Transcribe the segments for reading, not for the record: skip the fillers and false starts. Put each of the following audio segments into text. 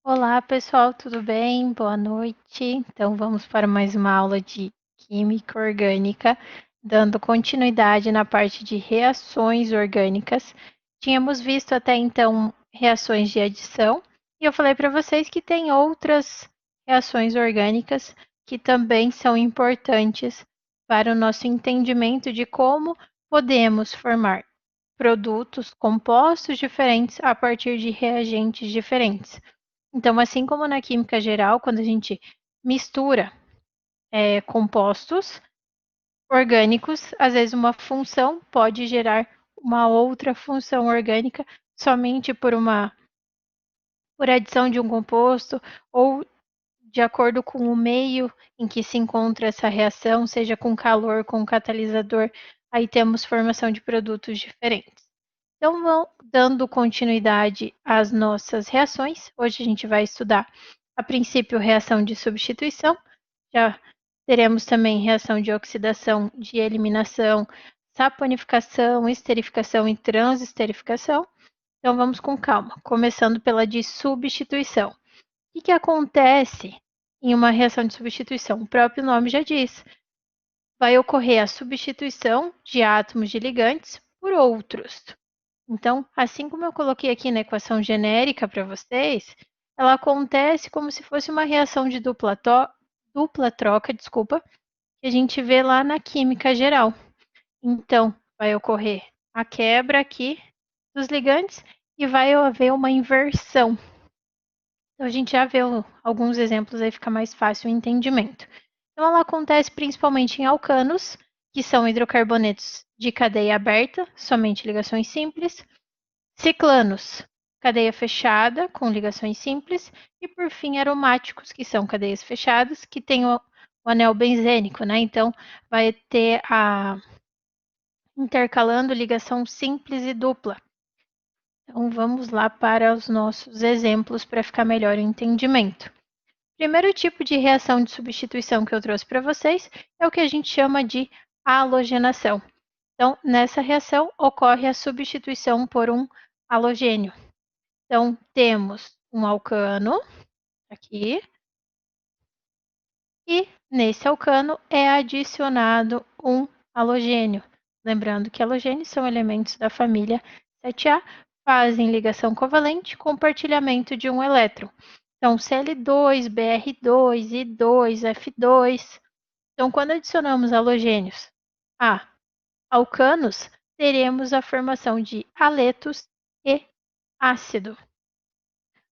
Olá, pessoal, tudo bem? Boa noite. Então, vamos para mais uma aula de Química Orgânica, dando continuidade na parte de reações orgânicas. Tínhamos visto até então reações de adição, e eu falei para vocês que tem outras reações orgânicas que também são importantes para o nosso entendimento de como podemos formar produtos compostos diferentes a partir de reagentes diferentes. Então, assim como na química geral, quando a gente mistura compostos orgânicos, às vezes uma função pode gerar uma outra função orgânica somente por adição de um composto ou de acordo com o meio em que se encontra essa reação, seja com calor, com catalisador, aí temos formação de produtos diferentes. Então, dando continuidade às nossas reações, hoje a gente vai estudar, a princípio, reação de substituição, já teremos também reação de oxidação, de eliminação, saponificação, esterificação e transesterificação. Então, vamos com calma, começando pela de substituição. O que acontece em uma reação de substituição? O próprio nome já diz. Vai ocorrer a substituição de átomos de ligantes por outros. Então, assim como eu coloquei aqui na equação genérica para vocês, ela acontece como se fosse uma reação de dupla troca, que a gente vê lá na química geral. Então, vai ocorrer a quebra aqui dos ligantes e vai haver uma inversão. Então, a gente já vê alguns exemplos aí, fica mais fácil o entendimento. Então, ela acontece principalmente em alcanos, que são hidrocarbonetos de cadeia aberta, somente ligações simples, ciclanos, cadeia fechada, com ligações simples, e por fim aromáticos, que são cadeias fechadas, que tem o anel benzênico, né? Então, vai ter intercalando ligação simples e dupla. Então, vamos lá para os nossos exemplos para ficar melhor o entendimento. Primeiro tipo de reação de substituição que eu trouxe para vocês é o que a gente chama de halogenação. Então, nessa reação, ocorre a substituição por um halogênio. Então, temos um alcano aqui, e nesse alcano é adicionado um halogênio. Lembrando que halogênios são elementos da família 7A, fazem ligação covalente, compartilhamento de um elétron. Então, Cl2, Br2, I2, F2. Então, quando adicionamos halogênios a alcanos, teremos a formação de haletos e ácido.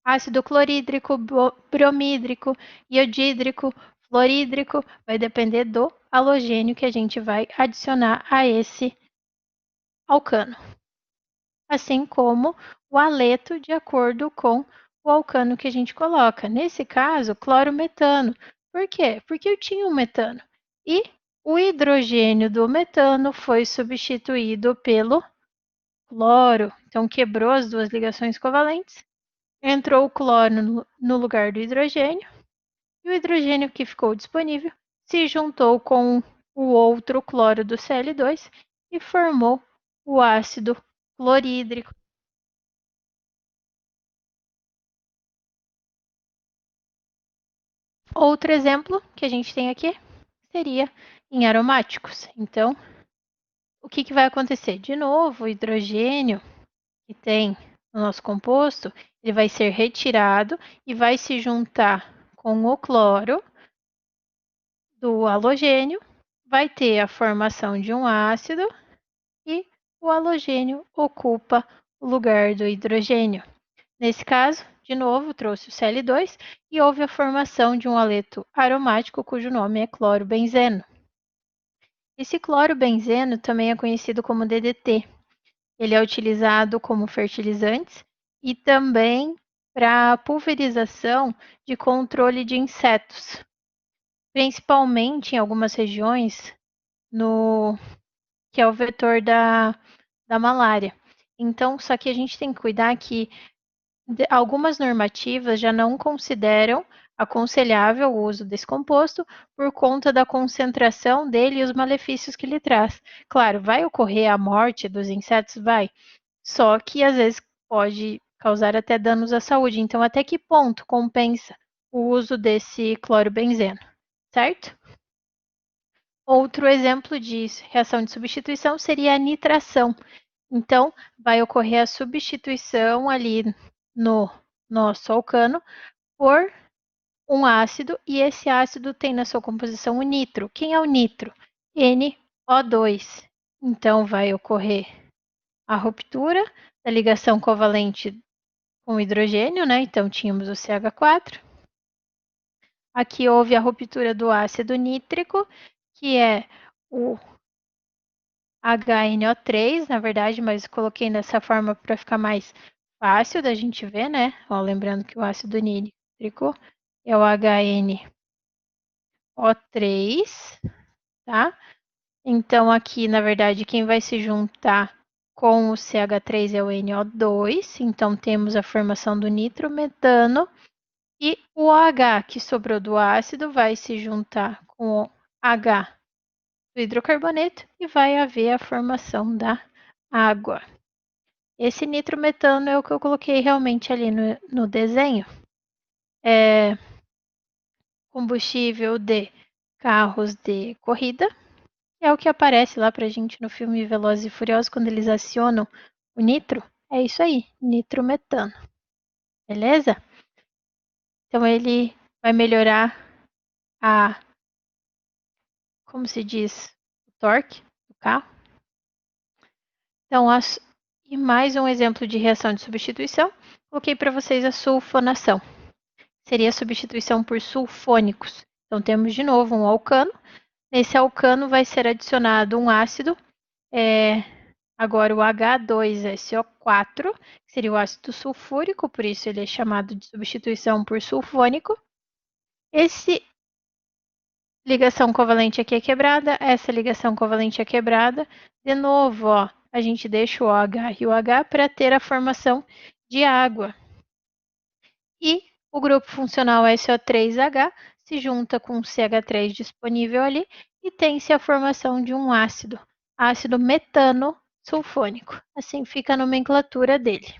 Ácido clorídrico, bromídrico, iodídrico, fluorídrico, vai depender do halogênio que a gente vai adicionar a esse alcano. Assim como o haleto, de acordo com o alcano que a gente coloca. Nesse caso, clorometano. Por quê? Porque eu tinha um metano. E o hidrogênio do metano foi substituído pelo cloro. Então, quebrou as duas ligações covalentes. Entrou o cloro no lugar do hidrogênio, e o hidrogênio que ficou disponível se juntou com o outro cloro do Cl2 e formou o ácido clorídrico. Outro exemplo que a gente tem aqui seria em aromáticos. Então, o que vai acontecer? De novo, o hidrogênio que tem no nosso composto, ele vai ser retirado e vai se juntar com o cloro do halogênio, vai ter a formação de um ácido e o halogênio ocupa o lugar do hidrogênio. Nesse caso, de novo, trouxe o Cl2 e houve a formação de um haleto aromático cujo nome é clorobenzeno. Esse clorobenzeno também é conhecido como DDT. Ele é utilizado como fertilizante e também para pulverização de controle de insetos, principalmente em algumas regiões que é o vetor da malária. Então, só que a gente tem que cuidar que algumas normativas já não consideram aconselhável o uso desse composto por conta da concentração dele e os malefícios que ele traz. Claro, vai ocorrer a morte dos insetos? Vai. Só que às vezes pode causar até danos à saúde. Então, até que ponto compensa o uso desse clorobenzeno, certo? Outro exemplo de reação de substituição seria a nitração. Então, vai ocorrer a substituição ali no nosso alcano por um ácido, e esse ácido tem na sua composição o nitro. Quem é o nitro? NO2. Então, vai ocorrer a ruptura da ligação covalente com o hidrogênio, né? Então, tínhamos o CH4. Aqui houve a ruptura do ácido nítrico, que é o HNO3, na verdade, mas coloquei dessa forma para ficar mais fácil da gente ver, né? Ó, lembrando que o ácido nítrico é o HNO3, tá? Então, aqui, na verdade, quem vai se juntar com o CH3 é o NO2. Então, temos a formação do nitrometano. E o OH que sobrou do ácido vai se juntar com o H do hidrocarboneto e vai haver a formação da água. Esse nitrometano é o que eu coloquei realmente ali no desenho. É combustível de carros de corrida. É o que aparece lá pra gente no filme Velozes e Furiosos, quando eles acionam o nitro. É isso aí, nitrometano. Beleza? Então ele vai melhorar a, como se diz, o torque do carro. Então, e mais um exemplo de reação de substituição. Coloquei para vocês a sulfonação. Seria a substituição por sulfônicos. Então, temos de novo um alcano. Nesse alcano vai ser adicionado um ácido, agora o H2SO4, que seria o ácido sulfúrico, por isso ele é chamado de substituição por sulfônico. Essa ligação covalente aqui é quebrada, essa ligação covalente é quebrada. De novo, ó, a gente deixa o OH e o H para ter a formação de água. E o grupo funcional SO3H se junta com o CH3 disponível ali e tem-se a formação de um ácido metano sulfônico. Assim fica a nomenclatura dele.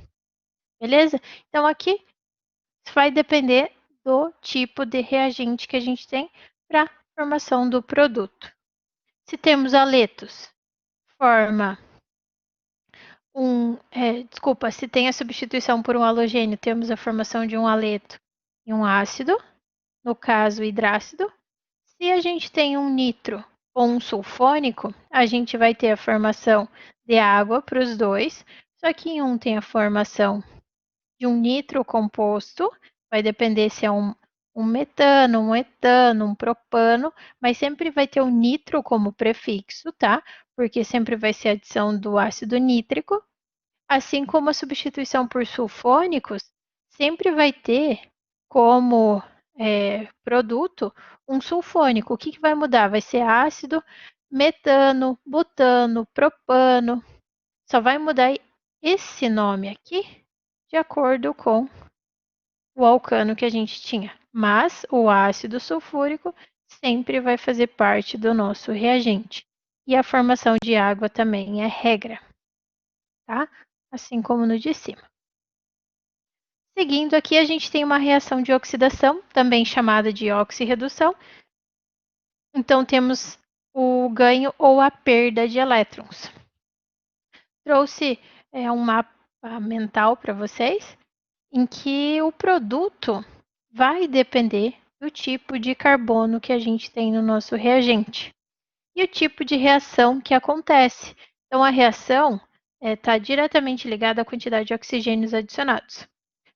Beleza? Então aqui vai depender do tipo de reagente que a gente tem para a formação do produto. Se temos aletos, forma se tem a substituição por um halogênio, temos a formação de um aleto e um ácido, no caso hidrácido. Se a gente tem um nitro ou um sulfônico, a gente vai ter a formação de água para os dois, só que em um tem a formação de um nitro composto, vai depender se é um metano, um etano, um propano, mas sempre vai ter o nitro como prefixo, tá? Porque sempre vai ser a adição do ácido nítrico, assim como a substituição por sulfônicos, sempre vai ter como produto um sulfônico. O que vai mudar? Vai ser ácido, metano, butano, propano. Só vai mudar esse nome aqui de acordo com o alcano que a gente tinha. Mas o ácido sulfúrico sempre vai fazer parte do nosso reagente. E a formação de água também é regra, tá? Assim como no de cima. Seguindo aqui, a gente tem uma reação de oxidação, também chamada de oxirredução. Então, temos o ganho ou a perda de elétrons. Trouxe um mapa mental para vocês, em que o produto vai depender do tipo de carbono que a gente tem no nosso reagente e o tipo de reação que acontece. Então, a reação está diretamente ligada à quantidade de oxigênios adicionados.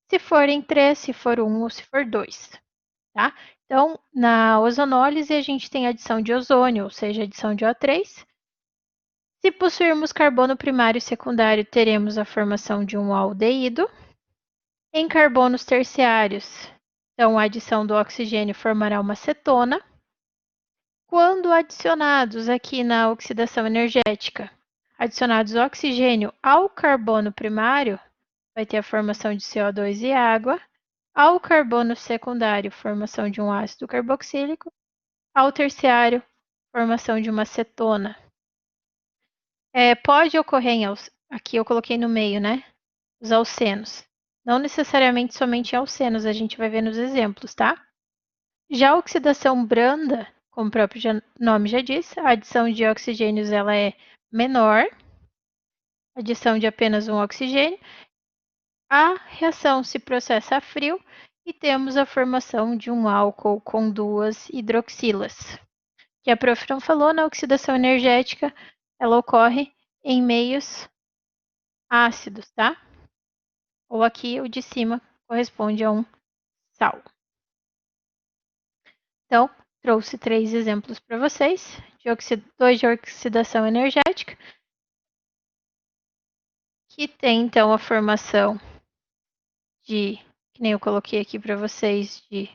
Se forem 3, se for 1 ou se for 2, tá? Então, na ozonólise, a gente tem adição de ozônio, ou seja, adição de O3. Se possuirmos carbono primário e secundário, teremos a formação de um aldeído. Em carbonos terciários, então, a adição do oxigênio formará uma cetona. Quando adicionados aqui na oxidação energética, adicionados oxigênio ao carbono primário, vai ter a formação de CO2 e água. Ao carbono secundário, formação de um ácido carboxílico. Ao terciário, formação de uma cetona. Pode ocorrer aqui eu coloquei no meio, né? Os alcenos. Não necessariamente somente em alcenos, a gente vai ver nos exemplos, tá? Já a oxidação branda, como o próprio nome já diz, a adição de oxigênios ela é menor, adição de apenas um oxigênio. A reação se processa a frio e temos a formação de um álcool com duas hidroxilas. Que a prof não falou, na oxidação energética, ela ocorre em meios ácidos, tá? Ou aqui o de cima corresponde a um sal. Então, trouxe 3 exemplos para vocês, dois de oxidação energética, que tem então a formação de, que nem eu coloquei aqui para vocês, de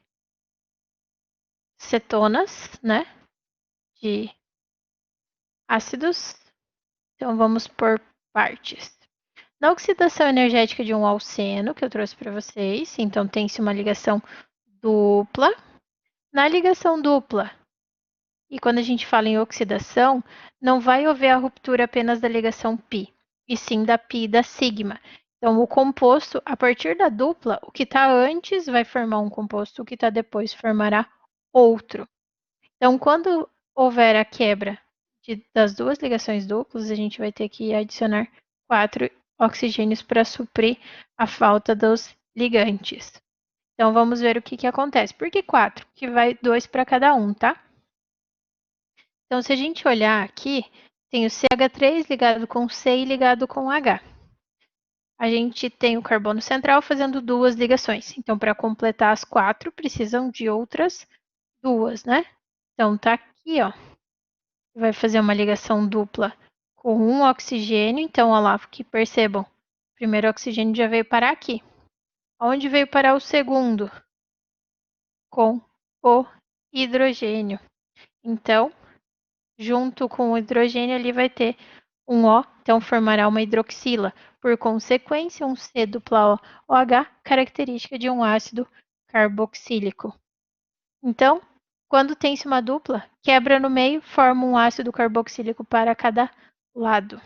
cetonas, né? De ácidos. Então, vamos por partes. Na oxidação energética de um alceno, que eu trouxe para vocês, então tem-se uma ligação dupla. Na ligação dupla, e quando a gente fala em oxidação, não vai haver a ruptura apenas da ligação π, e sim da π e da sigma. Então, o composto, a partir da dupla, o que está antes vai formar um composto, o que está depois formará outro. Então, quando houver a quebra das duas ligações duplas, a gente vai ter que adicionar 4 oxigênios para suprir a falta dos ligantes. Então, vamos ver o que acontece. Por que 4? Porque vai 2 para cada um, tá? Então, se a gente olhar aqui, tem o CH3 ligado com C e ligado com H. A gente tem o carbono central fazendo duas ligações. Então, para completar as 4, precisam de outras duas, né? Então, tá aqui, ó. Vai fazer uma ligação dupla com um oxigênio. Então, olha lá, que percebam. O primeiro oxigênio já veio parar aqui. Onde veio parar o segundo? Com o hidrogênio. Então, junto com o hidrogênio, ali vai ter um O, então formará uma hidroxila. Por consequência, um C dupla OH, característica de um ácido carboxílico. Então, quando tem-se uma dupla, quebra no meio, forma um ácido carboxílico para cada lado.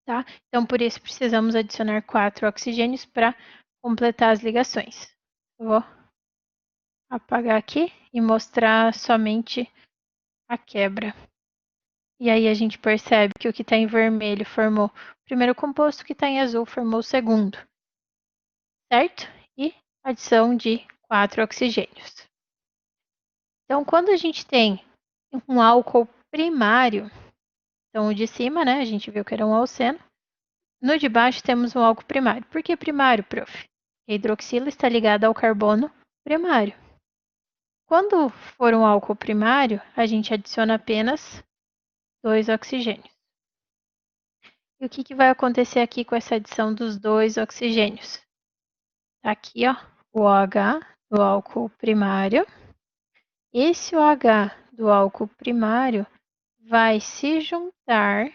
Tá? Então, por isso, precisamos adicionar 4 oxigênios para completar as ligações. Eu vou apagar aqui e mostrar somente a quebra. E aí a gente percebe que o que está em vermelho formou o primeiro composto, o que está em azul formou o segundo. Certo? E adição de 4 oxigênios. Então, quando a gente tem um álcool primário, então o de cima, né, a gente viu que era um alceno, no de baixo temos um álcool primário. Por que primário, prof? A hidroxila está ligada ao carbono primário. Quando for um álcool primário, a gente adiciona apenas 2 oxigênios. E o que vai acontecer aqui com essa adição dos 2 oxigênios? Tá aqui, ó, o OH do álcool primário. Esse OH do álcool primário vai se juntar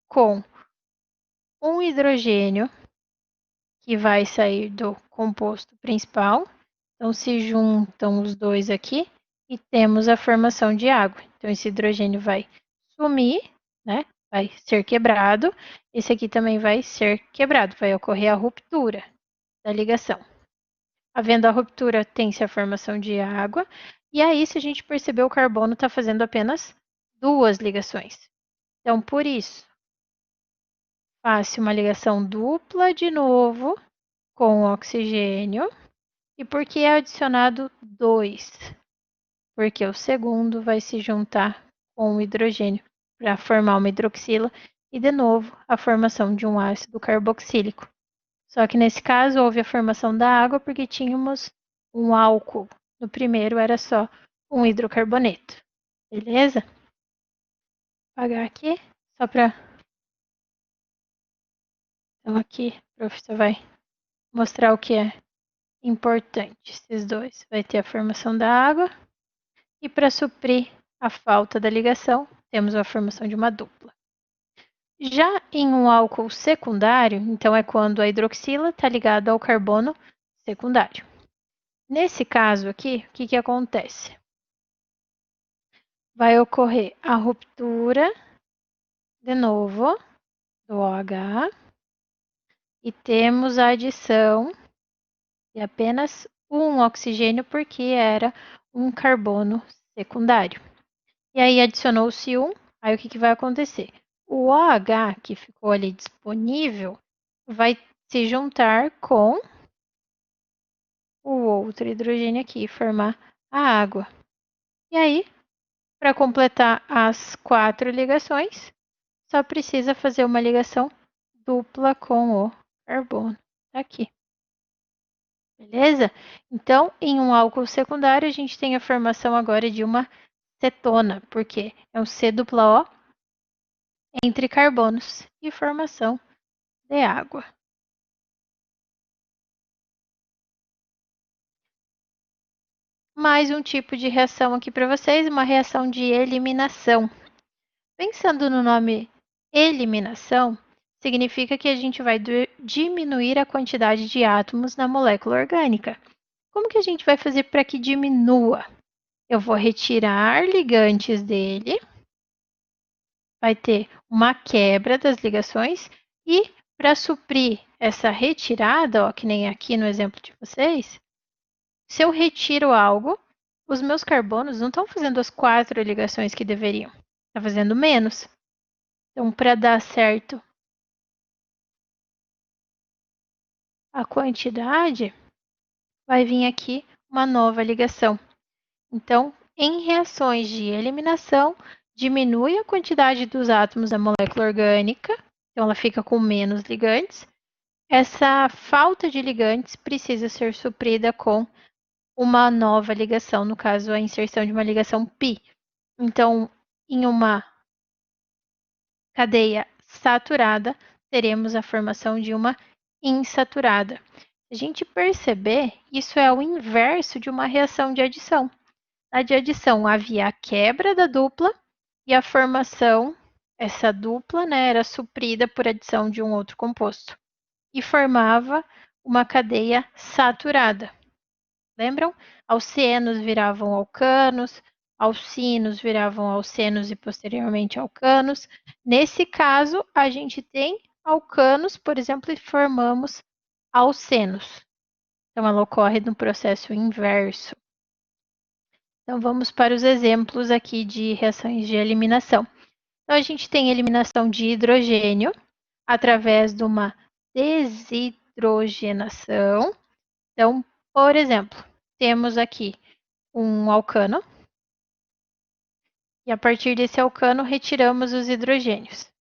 com um hidrogênio que vai sair do composto principal. Então, se juntam os dois aqui e temos a formação de água. Então, esse hidrogênio vai sumir, né? Vai ser quebrado. Esse aqui também vai ser quebrado, vai ocorrer a ruptura da ligação. Havendo a ruptura, tem-se a formação de água. E aí, se a gente perceber, o carbono está fazendo apenas 2 ligações. Então, por isso, faz-se uma ligação dupla de novo com o oxigênio. E por que é adicionado 2? Porque o segundo vai se juntar com o hidrogênio para formar uma hidroxila e, de novo, a formação de um ácido carboxílico. Só que nesse caso houve a formação da água porque tínhamos um álcool. No primeiro era só um hidrocarboneto. Beleza? Vou apagar aqui, só para... Então aqui o professor vai mostrar o que é importante. Esses dois. Vai ter a formação da água. E para suprir a falta da ligação, temos a formação de uma dupla. Já em um álcool secundário, então é quando a hidroxila está ligada ao carbono secundário. Nesse caso aqui, o que acontece? Vai ocorrer a ruptura, de novo, do OH, e temos a adição e apenas um oxigênio porque era um carbono secundário. E aí adicionou-se um, aí o que vai acontecer? O OH que ficou ali disponível vai se juntar com o outro hidrogênio aqui e formar a água. E aí, para completar as 4 ligações, só precisa fazer uma ligação dupla com o carbono. Tá aqui. Beleza? Então, em um álcool secundário, a gente tem a formação agora de uma cetona, porque é um C dupla O entre carbonos e formação de água. Mais um tipo de reação aqui para vocês, uma reação de eliminação. Pensando no nome eliminação, significa que a gente vai diminuir a quantidade de átomos na molécula orgânica. Como que a gente vai fazer para que diminua? Eu vou retirar ligantes dele, vai ter uma quebra das ligações e para suprir essa retirada, ó, que nem aqui no exemplo de vocês, se eu retiro algo, os meus carbonos não estão fazendo as 4 ligações que deveriam, está fazendo menos. Então, para dar certo a quantidade, vai vir aqui uma nova ligação. Então, em reações de eliminação, diminui a quantidade dos átomos da molécula orgânica, então ela fica com menos ligantes. Essa falta de ligantes precisa ser suprida com uma nova ligação, no caso, a inserção de uma ligação pi. Então, em uma cadeia saturada, teremos a formação de uma insaturada. Se a gente perceber, isso é o inverso de uma reação de adição. Na de adição, havia a quebra da dupla e a formação, essa dupla, né, era suprida por adição de um outro composto e formava uma cadeia saturada. Lembram? Alcenos viravam alcanos, alcinos viravam alcenos e posteriormente alcanos. Nesse caso, a gente tem alcanos, por exemplo, e formamos alcenos. Então, ela ocorre no processo inverso. Então, vamos para os exemplos aqui de reações de eliminação. Então, a gente tem eliminação de hidrogênio através de uma desidrogenação. Então, por exemplo, temos aqui um alcano e a partir desse alcano retiramos os hidrogênios.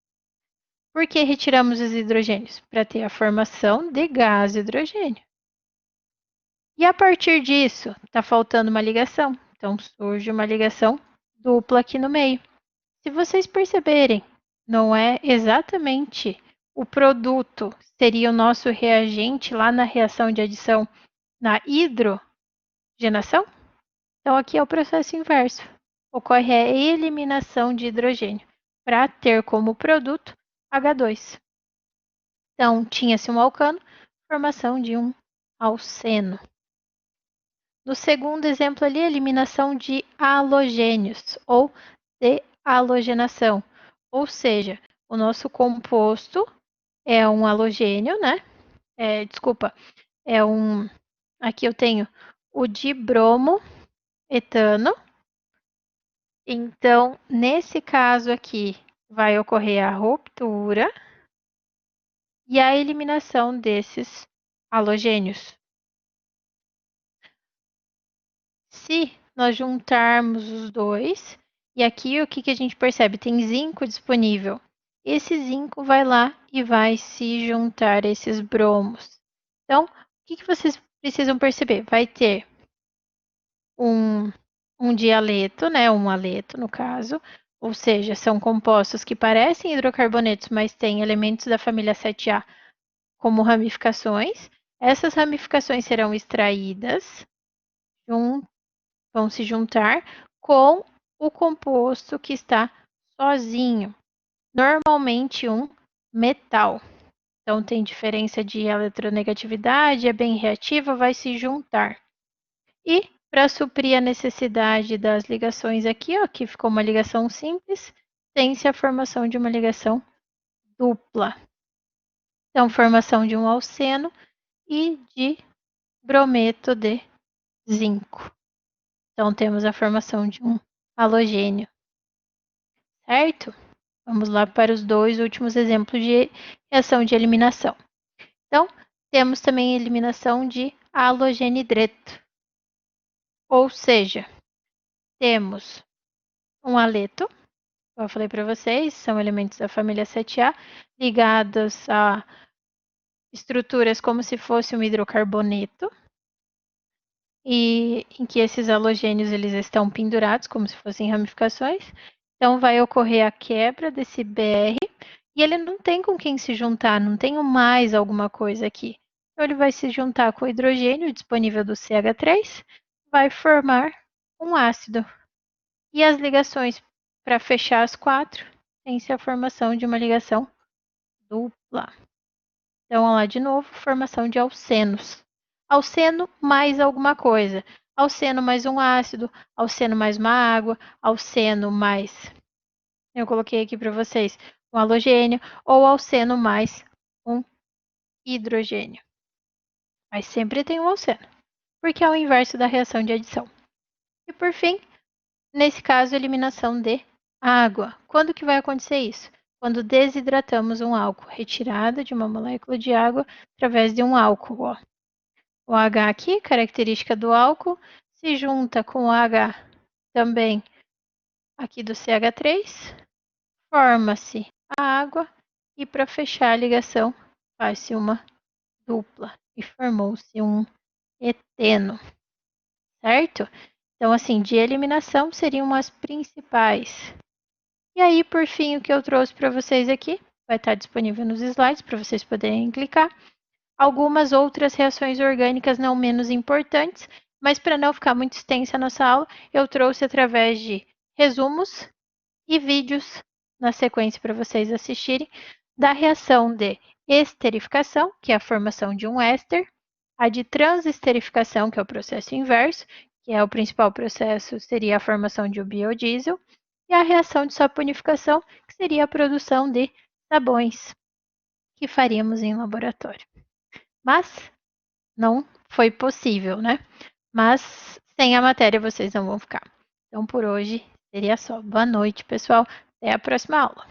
Por que retiramos os hidrogênios? Para ter a formação de gás hidrogênio. E a partir disso, está faltando uma ligação. Então, surge uma ligação dupla aqui no meio. Se vocês perceberem, não é exatamente o produto, seria o nosso reagente lá na reação de adição na hidrogenação? Então, aqui é o processo inverso. Ocorre a eliminação de hidrogênio para ter como produto H2. Então, tinha-se um alcano, formação de um alceno. No segundo exemplo ali, eliminação de halogênios ou dehalogenação. Ou seja, o nosso composto é um halogênio, né? Desculpa, é um... Aqui eu tenho o dibromo etano. Então, nesse caso aqui, vai ocorrer a ruptura e a eliminação desses halogênios. Se nós juntarmos os dois, e aqui o que a gente percebe? Tem zinco disponível. Esse zinco vai lá e vai se juntar a esses bromos. Então, o que vocês precisam perceber? Vai ter um dialeto, né? Um aleto, no caso. Ou seja, são compostos que parecem hidrocarbonetos, mas têm elementos da família 7A como ramificações. Essas ramificações serão extraídas, vão se juntar com o composto que está sozinho, normalmente um metal. Então, tem diferença de eletronegatividade, é bem reativa, vai se juntar. E, para suprir a necessidade das ligações aqui, ó, que ficou uma ligação simples, tem-se a formação de uma ligação dupla. Então, formação de um alceno e de brometo de zinco. Então, temos a formação de um halogênio, certo? Vamos lá para os dois últimos exemplos de reação de eliminação. Então, temos também a eliminação de halogenidreto, ou seja, temos um haleto, como eu falei para vocês, são elementos da família 7A, ligados a estruturas como se fosse um hidrocarboneto, e em que esses halogênios eles estão pendurados, como se fossem ramificações. Então, vai ocorrer a quebra desse BR, e ele não tem com quem se juntar, não tem mais alguma coisa aqui. Então, ele vai se juntar com o hidrogênio disponível do CH3, vai formar um ácido. E as ligações para fechar as quatro, tem-se a formação de uma ligação dupla. Então, olha lá de novo, formação de alcenos. Alceno mais alguma coisa. Alceno mais um ácido, alceno mais uma água, alceno mais, eu coloquei aqui para vocês, um halogênio, ou alceno mais um hidrogênio. Mas sempre tem um alceno, porque é o inverso da reação de adição. E por fim, nesse caso, eliminação de água. Quando que vai acontecer isso? Quando desidratamos um álcool, retirada de uma molécula de água através de um álcool. Ó. O H aqui, característica do álcool, se junta com o H também aqui do CH3, forma-se a água e para fechar a ligação faz-se uma dupla e formou-se um eteno, certo? Então, assim, de eliminação seriam as principais. E aí, por fim, o que eu trouxe para vocês aqui vai estar disponível nos slides para vocês poderem clicar. Algumas outras reações orgânicas não menos importantes, mas para não ficar muito extensa a nossa aula, eu trouxe através de resumos e vídeos na sequência para vocês assistirem da reação de esterificação, que é a formação de um éster, a de transesterificação, que é o processo inverso, que é o principal processo, seria a formação de um biodiesel, e a reação de saponificação, que seria a produção de sabões, que faríamos em laboratório. Mas não foi possível, né? Mas sem a matéria vocês não vão ficar. Então, por hoje, seria só. Boa noite, pessoal. Até a próxima aula.